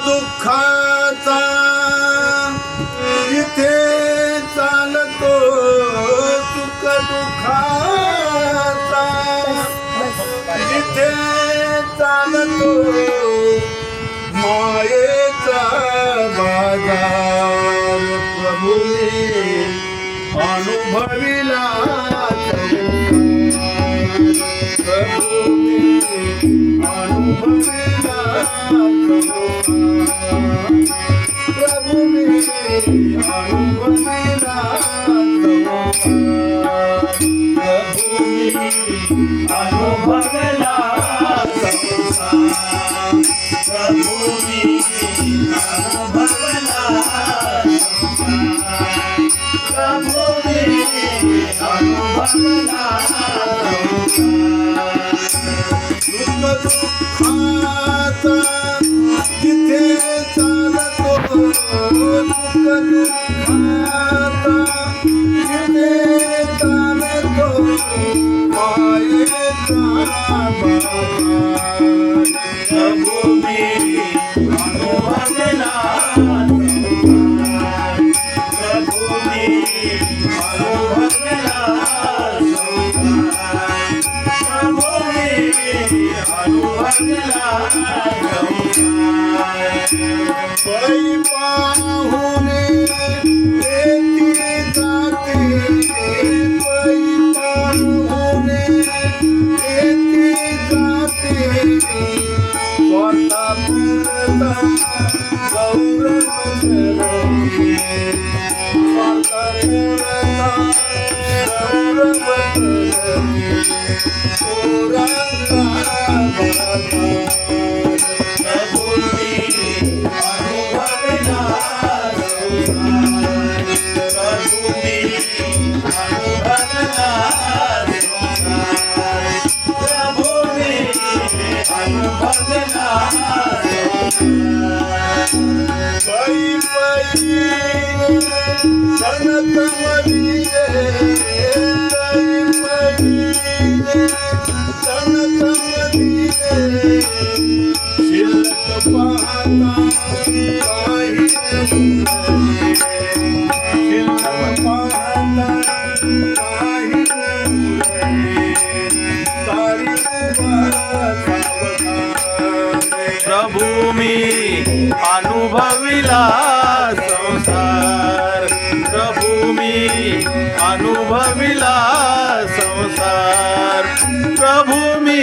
दुःखाचा जिथे चालतो सुख दुःखाचा जिथे चालतो मायेचा बाजार प्रभूने अनुभविला जिथे चालतो जिथे चालतो मायेचा प्रभूने अनुभवला प्रभूने अनुभवला प्रभूने अनुभवला पै पाहुणे येती जाते पै पाहुणे येती जाते स्वतः पुरता गौरव करते स्वतः पुरता गौरव करते प्रभू मी अनुभविला संसार प्रभू मी अनुभविला संसार प्रभू मी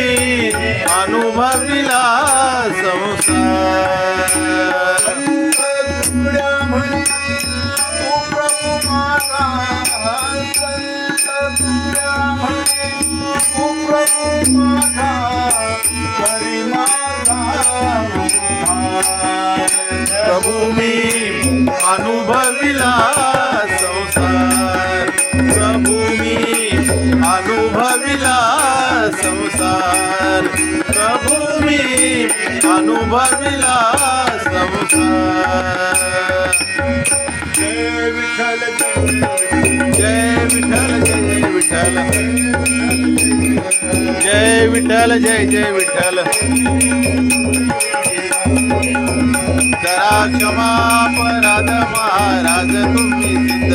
अनुभविला संसार प्रभू मी अनुभविला संसार प्रभू मी अनुभविला संसार प्रभू मी अनुभविला संसार जय विठ्ठल जय विठ्ठल जय विठ्ठल जय विठ्ठल जय जय विठ्ठल करा क्षमा अपराध महाराज तुम्ही सिद्ध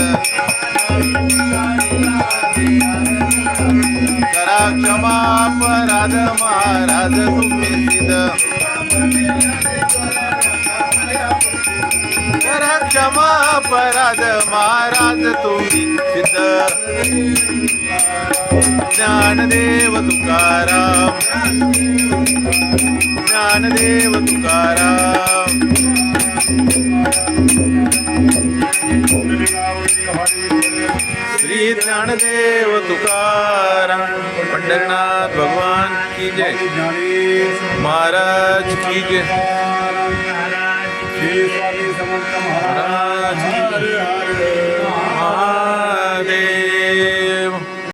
करा क्षमा अपराध महाराज तुम्ही सिद्ध करा क्षमा अपराध महाराज तुम्ही सिद्ध ज्ञानदेव तुकाराम ज्ञानदेव तुकाराम श्री ज्ञानदेव तुकाराम पंढरनाथ भगवान की जय महाराज की जय श्री स्वामी समर्थ महाराज